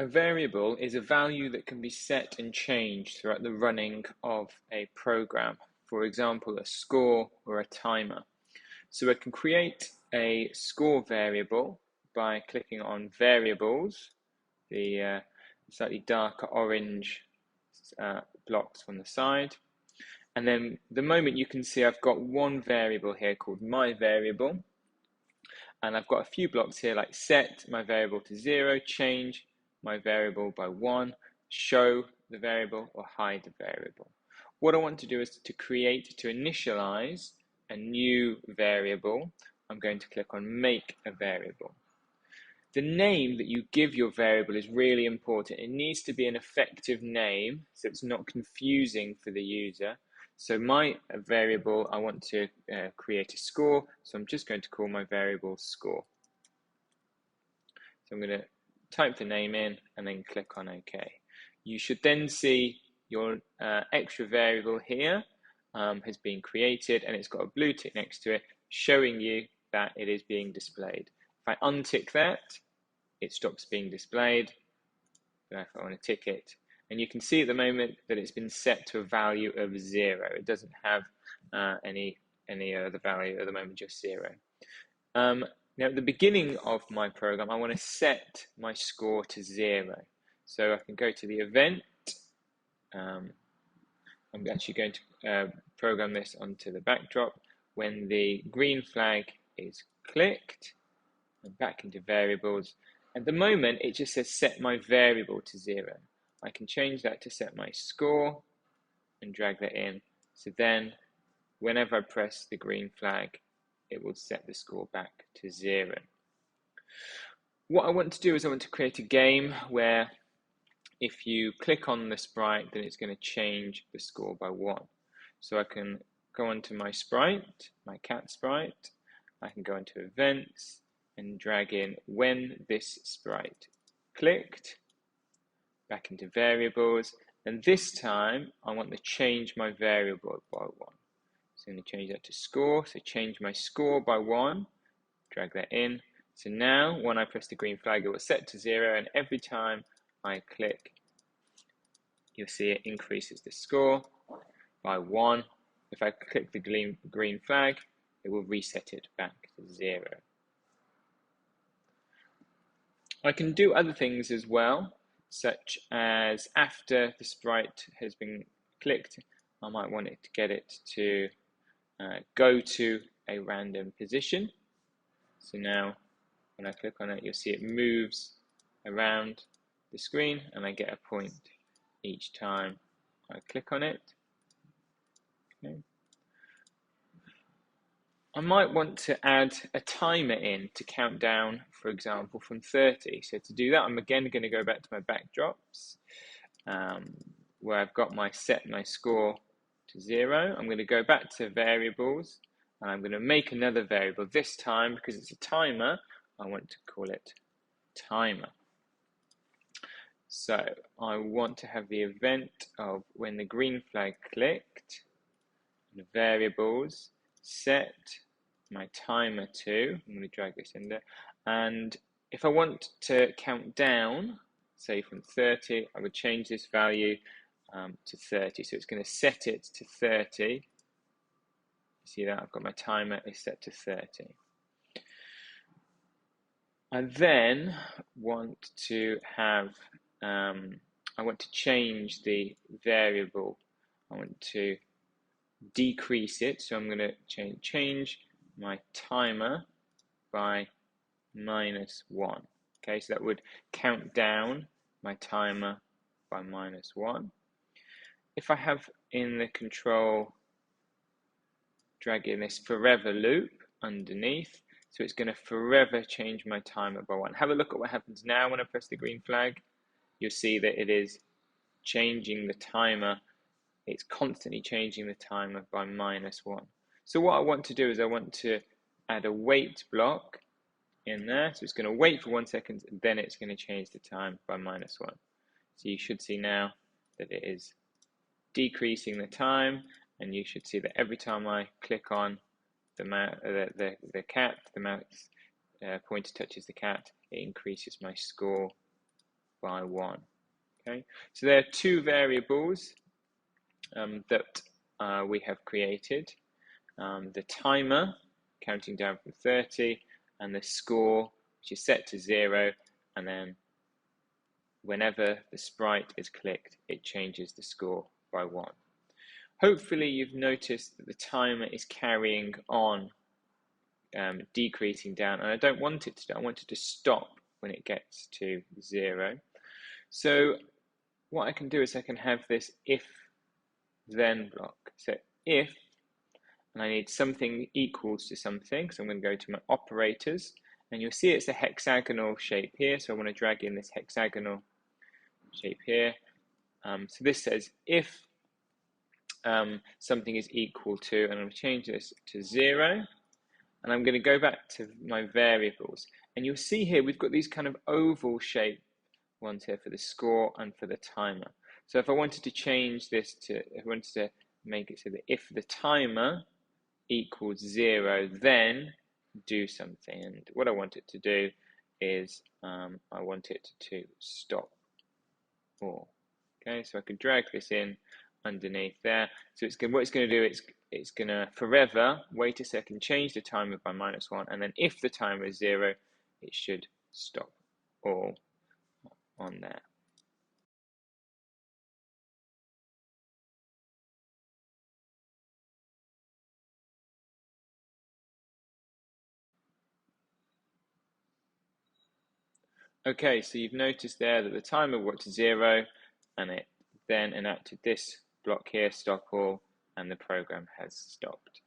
A variable is a value that can be set and changed throughout the running of a program, for example, a score or a timer. So I can create a score variable by clicking on Variables, the slightly darker orange blocks on the side. And then the moment you can see I've got one variable here called my variable. And I've got a few blocks here like set my variable to 0, change my variable by 1, show the variable, or hide the variable. What I want to do is to initialize a new variable. I'm going to click on make a variable. The name that you give your variable is really important. It needs to be an effective name so it's not confusing for the user. So my variable, I want to create a score, so I'm just going to call my variable score. So I'm going to type the name in and then click on OK. You should then see your extra variable here has been created, and it's got a blue tick next to it showing you that it is being displayed. If I untick that, it stops being displayed. If I want to tick it, and you can see at the moment that it's been set to a value of 0. It doesn't have any other value at the moment, just 0. Now at the beginning of my program, I want to set my score to 0. So I can go to the event. I'm actually going to program this onto the backdrop. When the green flag is clicked, I'm back into variables. At the moment, it just says set my variable to 0. I can change that to set my score and drag that in. So then, whenever I press the green flag, it will set the score back to 0. What I want to do is I want to create a game where if you click on the sprite, then it's going to change the score by 1. So I can go onto my sprite, my cat sprite. I can go into events and drag in when this sprite clicked, back into variables, and this time I want to change my variable by 1. So I'm going to change that to score, so change my score by 1, drag that in. So now when I press the green flag, it will set to 0, and every time I click, you'll see it increases the score by 1. If I click the green flag, it will reset it back to 0. I can do other things as well, such as after the sprite has been clicked, I might want it to get it to go to a random position. So now when I click on it, you'll see it moves around the screen and I get a point each time I click on it. Okay. I might want to add a timer in to count down, for example, from 30. So to do that, I'm again going to go back to my backdrops, where I've got my set my score to 0. I'm going to go back to variables, and I'm going to make another variable. This time, because it's a timer, I want to call it timer. So I want to have the event of when the green flag clicked, the variables, set my timer to, I'm going to drag this in there, and if I want to count down, say from 30, I would change this value to 30, so it's going to set it to 30. See that I've got my timer is set to 30. I then want to have, I want to change the variable. I want to decrease it, so I'm going to change my timer by -1. Okay, so that would count down my timer by -1. If I have in the control, drag in this forever loop underneath, so it's going to forever change my timer by 1. Have a look at what happens now when I press the green flag. You'll see that it is changing the timer. It's constantly changing the timer by -1. So what I want to do is I want to add a wait block in there. So it's going to wait for 1 second, and then it's going to change the time by -1. So you should see now that it is decreasing the time, and you should see that every time I click on the cat, the mouse pointer touches the cat, it increases my score by 1. Okay, so there are two variables that we have created. The timer, counting down from 30, and the score, which is set to 0, and then whenever the sprite is clicked, it changes the score by 1. Hopefully you've noticed that the timer is carrying on, decreasing down, and I don't want it to. I want it to stop when it gets to 0. So what I can do is I can have this if then block. So if, and I need something equals to something, so I'm going to go to my operators, and you'll see it's a hexagonal shape here, so I want to drag in this hexagonal shape here. So this says if something is equal to, and I'm going to change this to 0, and I'm going to go back to my variables, and you'll see here we've got these kind of oval shape ones here for the score and for the timer. So if I wanted to change this to, if I wanted to make it so that if the timer equals 0, then do something, and what I want it to do is I want it to stop all. Okay, so I could drag this in underneath there. So it's what it's going to do, it's going to forever wait a second, change the timer by -1, and then if the timer is 0, it should stop all on there. Okay, so you've noticed there that the timer went to 0, and it then enacted this block here, stop all, and the program has stopped.